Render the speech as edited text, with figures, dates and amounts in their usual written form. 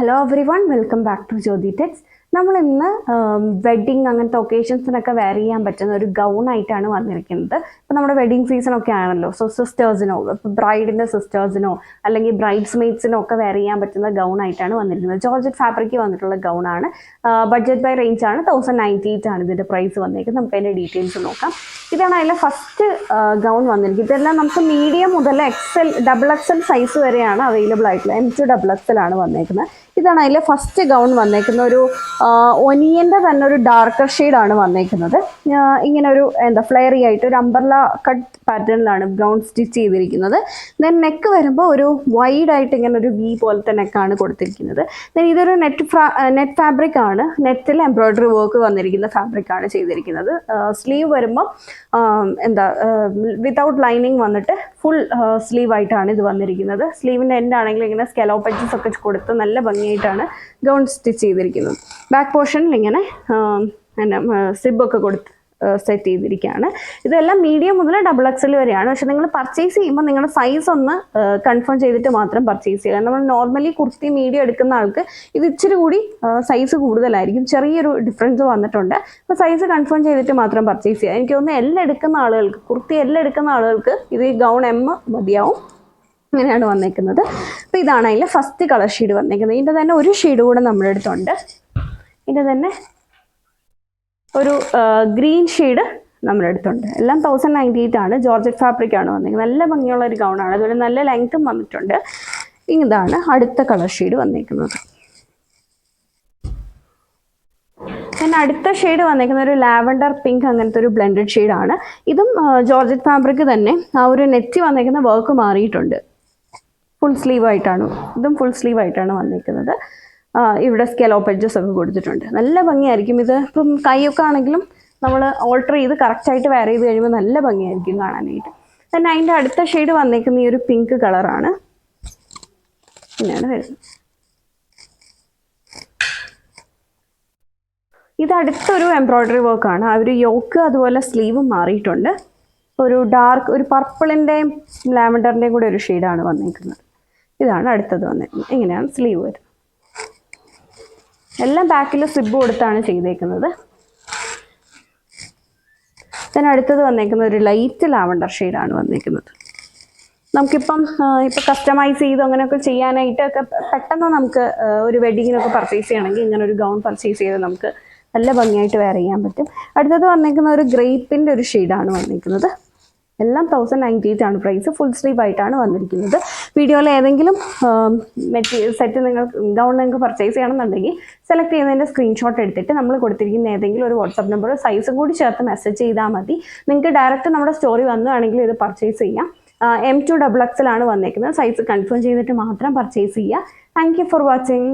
Hello everyone, welcome back to Jyoti techs. നമ്മൾ ഇന്ന് wedding അങ്ങനത്തെ ഒക്കേഷൻസിനൊക്കെ വെയർ ചെയ്യാൻ പറ്റുന്ന ഒരു ഗൗൺ ആയിട്ടാണ് വന്നിരിക്കുന്നത്. ഇപ്പോൾ നമ്മുടെ വെഡ്ഡിങ് സീസൺ ഒക്കെ ആണല്ലോ, സോ സിസ്റ്റേഴ്സിനോ ഇപ്പോൾ ബ്രൈഡിൻ്റെ സിസ്റ്റേഴ്സിനോ അല്ലെങ്കിൽ ബ്രൈഡ്സ് മെയ്ഡ്സിനോ ഒക്കെ വെയർ ചെയ്യാൻ പറ്റുന്ന ഗൗൺ ആയിട്ടാണ് വന്നിരിക്കുന്നത്. ജോർജറ്റ് ഫാബ്രിക് വന്നിട്ടുള്ള ഗൗൺ ആണ്. ബഡ്ജറ്റ് ബൈ റേഞ്ച് ആണ്. 1098 ആണ് ഇതിൻ്റെ പ്രൈസ് വന്നിരിക്കുന്നത്. നമുക്ക് അതിൻ്റെ ഡീറ്റെയിൽസ് നോക്കാം. ഇതാണ് അതിലെ ഫസ്റ്റ് ഗൗൺ വന്നിരിക്കുന്നത്. ഇതെല്ലാം നമുക്ക് മീഡിയം മുതൽ ഡബിൾ എക്സൽ സൈസ് വരെയാണ് അവൈലബിൾ ആയിട്ടുള്ളത്. M to XXL ആണ് വന്നേക്കുന്നത്. ഇതാണ് അതിലെ ഫസ്റ്റ് ഗൗൺ വന്നേക്കുന്ന ഒരു ഒനിയൻ്റെ തന്നെ ഒരു ഡാർക്കർ ഷെയ്ഡാണ് വന്നേക്കുന്നത്. ഇങ്ങനെ ഒരു ഫ്ലെയറി ആയിട്ട് ഒരു അംബർല കട്ട് പാറ്റേണിലാണ് ഗൗൺ സ്റ്റിച്ച് ചെയ്തിരിക്കുന്നത്. ദെൻ നെക്ക് വരുമ്പോൾ ഒരു വൈഡ് ആയിട്ട് ഇങ്ങനെ ഒരു വി പോലത്തെ നെക്കാണ് കൊടുത്തിരിക്കുന്നത്. ദെൻ ഇതൊരു നെറ്റ് ഫാബ്രിക് ആണ്. നെറ്റിൽ എംബ്രോയ്ഡറി വർക്ക് വന്നിരിക്കുന്ന ഫാബ്രിക് ആണ് ചെയ്തിരിക്കുന്നത്. സ്ലീവ് വരുമ്പോൾ വിതൗട്ട് ലൈനിങ് വന്നിട്ട് ഫുൾ സ്ലീവ് ആയിട്ടാണ് ഇത് വന്നിരിക്കുന്നത്. സ്ലീവിൻ്റെ എൻഡ് ആണെങ്കിൽ ഇങ്ങനെ സ്കെലോപ്പ് എഡ്ജസ് ഒക്കെ കൊടുത്ത് നല്ല ഭംഗിയായിട്ടാണ് ഗൗൺ സ്റ്റിച്ച് ചെയ്തിരിക്കുന്നത്. ബാക്ക് പോർഷനിൽ ഇങ്ങനെ സിബൊക്കെ കൊടുത്ത് സെറ്റ് ചെയ്തിരിക്കുകയാണ്. ഇതെല്ലാം മീഡിയം മുതൽ ഡബിൾ എക്സൽ വരെയാണ്. പക്ഷെ നിങ്ങൾ പർച്ചേസ് ചെയ്യുമ്പോൾ നിങ്ങളുടെ സൈസ് ഒന്ന് കൺഫേം ചെയ്തിട്ട് മാത്രം പർച്ചേസ് ചെയ്യുക. നമ്മൾ നോർമലി കുർത്തി മീഡിയം എടുക്കുന്ന ആൾക്ക് ഇത് ഇച്ചിരി കൂടി സൈസ് കൂടുതലായിരിക്കും. ചെറിയൊരു ഡിഫറൻസ് വന്നിട്ടുണ്ട്. അപ്പോൾ സൈസ് കൺഫേം ചെയ്തിട്ട് മാത്രം പർച്ചേസ് ചെയ്യുക. എനിക്ക് തോന്നുന്നു എല്ലാം എടുക്കുന്ന ആളുകൾക്ക്, കുർത്തി എല്ലാം എടുക്കുന്ന ആളുകൾക്ക് ഇത് ഗൗൺ M മതിയാവും. ഇങ്ങനെയാണ് വന്നേക്കുന്നത്. അപ്പോൾ ഇതാണ് അതിൽ ഫസ്റ്റ് കളർ ഷെയ്ഡ് വന്നേക്കുന്നത്. ഇതിൻ്റെ തന്നെ ഒരു ഷെയ്ഡ് കൂടെ നമ്മുടെ അടുത്തുണ്ട്. ഇതിൻ്റെ തന്നെ ഒരു ഗ്രീൻ ഷെയ്ഡ് നമ്മുടെ അടുത്തുണ്ട്. എല്ലാം 1098 ആണ്. ജോർജറ്റ് ഫാബ്രിക് ആണ് വന്നേക്കുന്നത്. നല്ല ഭംഗിയുള്ള ഒരു ഗൗണാണ്. അതുപോലെ നല്ല ലെങ്ത്തും വന്നിട്ടുണ്ട്. ഇതാണ് അടുത്ത കളർ ഷെയ്ഡ് വന്നേക്കുന്നത്. പിന്നെ അടുത്ത ഷെയ്ഡ് വന്നേക്കുന്ന ഒരു ലാവൻഡർ പിങ്ക് അങ്ങനത്തെ ഒരു ബ്ലെൻഡഡ് ഷെയ്ഡാണ്. ഇതും ജോർജറ്റ് ഫാബ്രിക് തന്നെ. ആ ഒരു നെറ്റ് വന്നേക്കുന്ന വർക്ക് മാറിയിട്ടുണ്ട്. ഫുൾ സ്ലീവ് ആയിട്ടാണ്. ഇതും ഫുൾ സ്ലീവ് ആയിട്ടാണ് വന്നേക്കുന്നത്. ഇവിടെ സ്കെലോപ്പ് എഡ്ജസ് ഒക്കെ കൊടുത്തിട്ടുണ്ട്. നല്ല ഭംഗിയായിരിക്കും. ഇത് ഇപ്പം കൈയൊക്കെ ആണെങ്കിലും നമ്മൾ ഓൾട്ടർ ചെയ്ത് കറക്റ്റായിട്ട് വെയർ ചെയ്ത് കഴിയുമ്പോൾ നല്ല ഭംഗിയായിരിക്കും കാണാനായിട്ട്. പിന്നെ അതിൻ്റെ അടുത്ത ഷെയ്ഡ് വന്നേക്കുന്ന ഈ ഒരു പിങ്ക് കളറാണ്. ഇങ്ങനെയാണ് വരുന്നത്. ഇത് അടുത്തൊരു എംബ്രോയ്ഡറി വർക്കാണ്. ആ ഒരു യോക്ക് അതുപോലെ സ്ലീവും മാറിയിട്ടുണ്ട്. ഒരു ഡാർക്ക് ഒരു പർപ്പിളിൻ്റെയും ലാവൻഡറിൻ്റെയും കൂടെ ഒരു ഷെയ്ഡാണ് വന്നേക്കുന്നത്. ഇതാണ് അടുത്തത് വന്നേക്കുന്നത്. ഇങ്ങനെയാണ് സ്ലീവ് വരുന്നത്. എല്ലാം ബാക്കിൽ സിബ് കൊടുത്താണ് ചെയ്തേക്കുന്നത്. പിന്നെ അടുത്തത് വന്നേക്കുന്ന ഒരു ലൈറ്റ് ലാവൻഡർ ഷെയ്ഡാണ് വന്നേക്കുന്നത്. നമുക്കിപ്പം ഇപ്പോൾ കസ്റ്റമൈസ് ചെയ്ത് അങ്ങനെയൊക്കെ ചെയ്യാനായിട്ടൊക്കെ പെട്ടെന്ന് നമുക്ക് ഒരു വെഡ്ഡിങ്ങിനൊക്കെ പർച്ചേസ് ചെയ്യണമെങ്കിൽ ഇങ്ങനെ ഒരു ഗൗൺ പർച്ചേസ് ചെയ്ത് നമുക്ക് നല്ല ഭംഗിയായിട്ട് വെയർ ചെയ്യാൻ പറ്റും. അടുത്തത് വന്നേക്കുന്ന ഒരു ഗ്രേപ്പിൻ്റെ ഒരു ഷെയ്ഡാണ് വന്നേക്കുന്നത്. എല്ലാം 1098 ആണ് പ്രൈസ്. ഫുൾ സ്ലീവ് ആയിട്ടാണ് വന്നിരിക്കുന്നത്. വീഡിയോയിൽ ഏതെങ്കിലും സെറ്റ് ഗൗൺ നിങ്ങൾക്ക് പർച്ചേസ് ചെയ്യണമെന്നുണ്ടെങ്കിൽ സെലക്ട് ചെയ്യുന്നതിൻ്റെ സ്ക്രീൻഷോട്ട് എടുത്തിട്ട് നമ്മൾ കൊടുത്തിരിക്കുന്ന ഏതെങ്കിലും ഒരു വാട്സാപ്പ് നമ്പർ സൈസും കൂടി ചേർത്ത് മെസ്സേജ് ചെയ്താൽ മതി. നിങ്ങൾക്ക് ഡയറക്റ്റ് നമ്മുടെ സ്റ്റോറി വന്നുവാണെങ്കിൽ ഇത് പർച്ചേസ് ചെയ്യാം. M to XXL ആണ് വന്നേക്കുന്നത്. സൈസ് കൺഫേം ചെയ്തിട്ട് മാത്രം പർച്ചേസ് ചെയ്യുക. Thank you for watching.